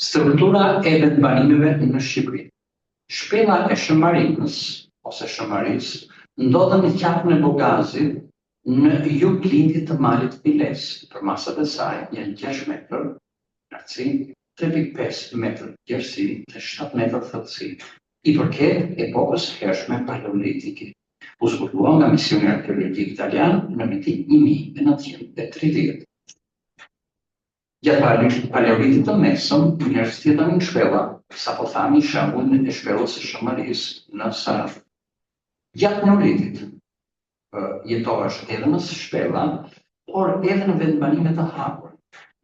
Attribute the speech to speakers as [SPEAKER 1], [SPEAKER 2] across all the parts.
[SPEAKER 1] Struktura e vendbanimeve në Shqipëri. Shpella e Shëmarinës ose Shëmarisë ndodhen në qafën e Bogazit në juglindje të malit Piles. Përmasat e saj janë 6 metër lartësi, 3,5 metër gjerësi dhe 7 metër thellësi. I përket epokës hershme paleolitike. U zbuluan nga Misioni Arkeologjik Italian në vitin 1930. Gjatë paleolitit të mesëm, njerëzit jetonin në shpella, sapo thani shembullin e shpellës së Shëmarisë në Sarandë. Gjatë neolitit jetohesh edhe në shpella, por edhe në vendbanime të hapura.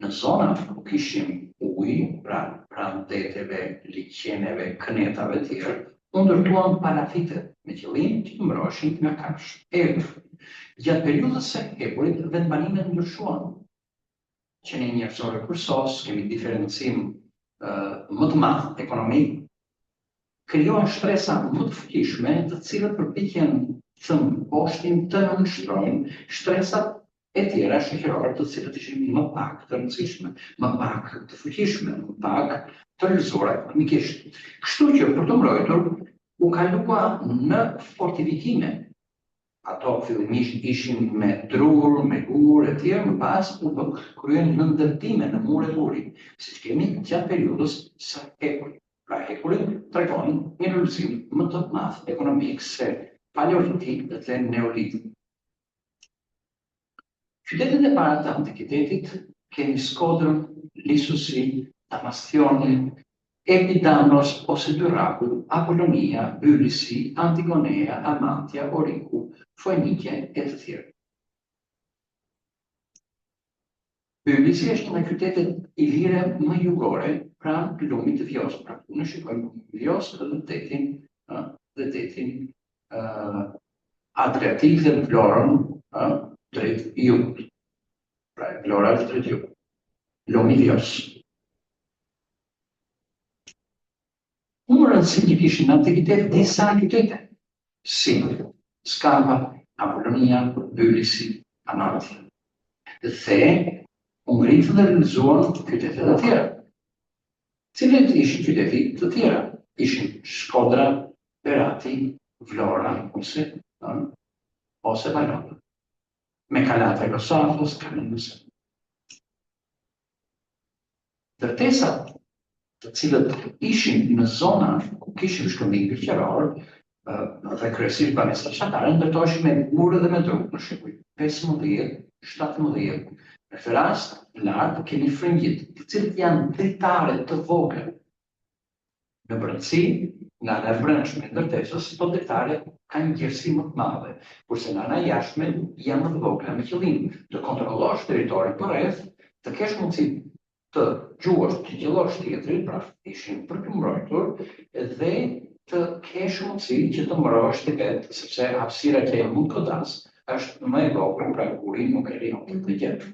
[SPEAKER 1] Në zona ku kishim ujë, pranë deteve, liqeneve, kënetave të tjerë, u ndërtuan parafitet me qëllim që të mbroheshin nga kafshë. Gjatë periudhës së hekurit, vendbanimet ndryshuan. Qenie njerëzore kursos, kemi diferencim më të madh ekonomik, krijohen shtresa më të fuqishme, të cilat përpiqen të mposhtin, të nënshtrojnë shtresat e tjera shoqërore, të cilat ishin më pak të rëndësishme, më pak të fuqishme, më pak të rrëzuara ekonomikisht. Kështu që për të mbrojtur u kalua në fortifikime. Ato fillimisht ishin me drur, me gur e tjerë, më pas u kryen në ndërtime në muret uri, siç kemi gjatë periudhës së hekurit. Pra hekuri tregon një ndërsim më të madh ekonomik se paleolitik dhe neolitik. Qytetet e para të antikitetit kemi Skodrën, Lisusi, Damastionin, Epidanos ose Dyraku, Apollonia, Bylisi, Antigonea, Amantia, Oriku, Foenike e të tjerë. Bylisi është nga qytetet ilire më jugore pranë lumit të Vjoskë. Pra ne shikojmë Vjoskë dhe detin Adriatik dhe Vlorën drejt jugut. Pra Vlora është drejt jugut. Lumi Vjoskë. Numërën si që kishin në antikitet disa qytete, si Skamba, Apollonia, Bylisi, Amantia. Dhe u ngritën dhe realizuan qytetet të tjera. Cilat ishin qytetet të tjera? Ishin Shkodra, Berati, Vlora ose Valona. Me Kalata e Rosafos, Kalinus. Ndërtesat të cilët ishin në zona ku kishim shkëmbim greqëror dhe kryesisht banesat fshatare, ndërtoheshin me mure dhe me drog në Shqipëri. 15, 17. Në këtë rast, lart kemi fryngjit, të cilët janë dritare të vogla. Në brendësi, nga ana e brendshme e ndërtesës, këto dritare kanë gjerësi më të madhe, kurse nga ana jashtme janë më të vogla, me qëllim të kontrollosh territorin përreth, të kesh mundësi të gjuash, të qellosh tjetrin, pra ishin për të mbrojtur, dhe të kesh mundësi që të mbrohesh ti vetë, sepse hapësira që e mund godas është më e vogël, pra uri nuk e lejon të gjetë.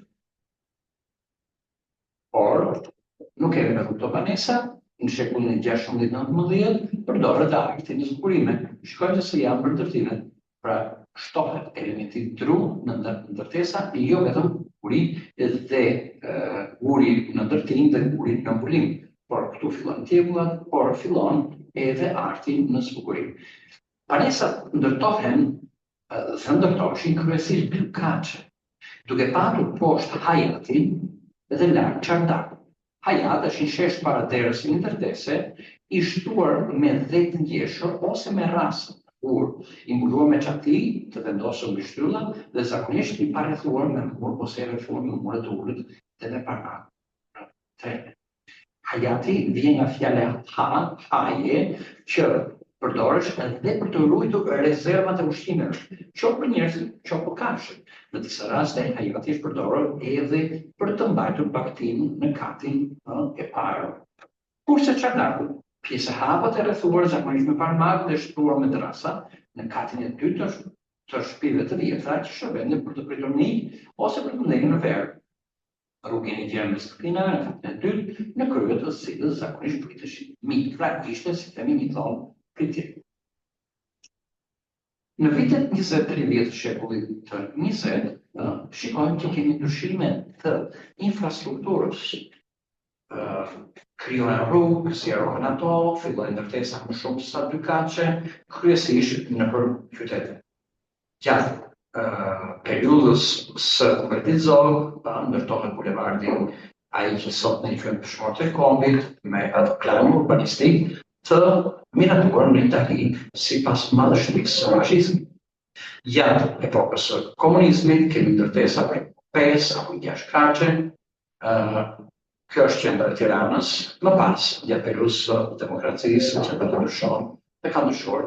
[SPEAKER 1] Por nuk kemi me këto banesa, në shekullin e 16-19 përdoret arti në zburime. Shikojmë se janë për ndërtimet, pra shtohet elementi dru në ndërtesa, jo vetëm uri dhe uri në ndërtim dhe uri në mbulim. Por këtu fillon tjegullat, por fillon edhe arti në zbukurim. Banesat ndërtohen dhe ndërtoheshin kryesisht bllkaçe, duke patur poshtë hajatin dhe lart çardak. Hajat është një shesh para derës një ndërtese, i shtuar me dhet ngjeshur ose me rasë, kur i mbuluar me çati të vendosur mbi shtylla dhe zakonisht i parrethuar me mur ose rrethuar me mure të ulët dhe me parmak. Hajati vjen nga fjala haje, që përdoresh edhe për të ruajtur rezervat e ushqimeve, qoftë për njerëzit, qoftë për kafshët. Në disa raste, hajati është përdorur edhe për të mbajtur baktin në katin e parë. Kurse çardaku, pjesë e hapët e rrethuar zakonisht me parmak dhe shtuar me drasa, në katin e dytë të shtëpive të vjetra që shërben për të pritur nik ose për të ndenjur në verë. Rrugën e gjerë me skëtina, në katin e dytë, në krye të cilës zakonisht priteshin mik, pra ishte si themi një thonë pritje. Në vitet 20-30 të shekullit të 20, shikojmë që kemi ndryshime të infrastrukturës krijohen rrugë, sqarohen ato, fillojnë ndërtesa më shumë se sa 2 kaqe, kryesisht nëpër qytete. Gjatë periudhës së Kompletit Zog, ndërtohet bulevardi ai që sot ne i quajmë Peshmorët e Kombit, me atë plan urbanistik të miratuar në Itali sipas madhështisë së fashizmit. Gjatë epokës së komunizmit kemi ndërtesa për 5 apo 6 kaqe. Kjo është qendra e Tiranës, më pas gjatë periudhës së demokracisë që do të ndryshon dhe ka ndryshuar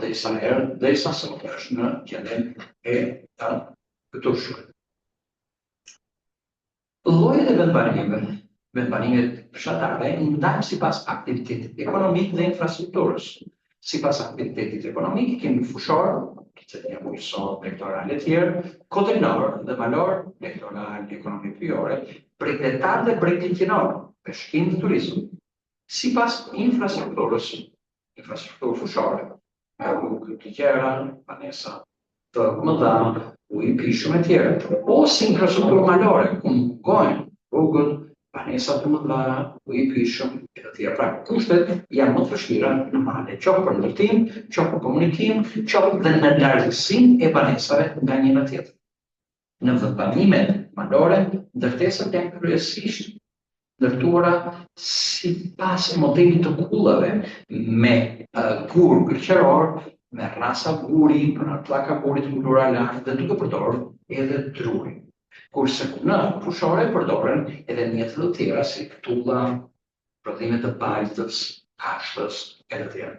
[SPEAKER 1] derisa sot është në gjendjen e këtushme. Llojet e vendbanimet fshatare ndahen sipas aktivitetit ekonomik dhe infrastrukturës. Sipas aktivitetit ekonomik kemi fushor, qytetëria bujqësor, elektoral e tjerë, kodrinor dhe malor, elektoral, ekonomi pyjore, brigdetar dhe brigdinqinor, peshkim dhe turizëm. Sipas infrastrukturës, infrastrukturë fushore, rrugë të tjera, banesa të mëdha, ujë i pishëm e tjerë, ose infrastrukturë malore, ku mungojnë rrugët, banesa të mëdha, ujë i pishëm e të tjera. Pra, kushtet janë më të vështira në male, qoftë për ndërtim, qoftë për komunikim, qoftë dhe në largësinë e banesave nga njëra tjetra. Në vendbanimet malore, ndërtesat janë kryesisht ndërtuara sipas modelit të kullave me gur gërqëror, me rrasa guri, pllaka gurit ngulura lart dhe duke përdorur edhe druri. Kurse në fushore përdoren edhe mjete të tjera si këtulla, prodhime të paltës, kashtës e të tjera.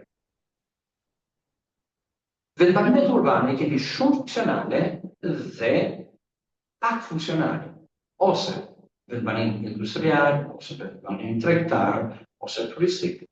[SPEAKER 1] Vendbanimet urbane kemi shumë funksionale dhe pak funksionale, ose vendbanim industrial, ose vendbanim tregtar, ose turistik.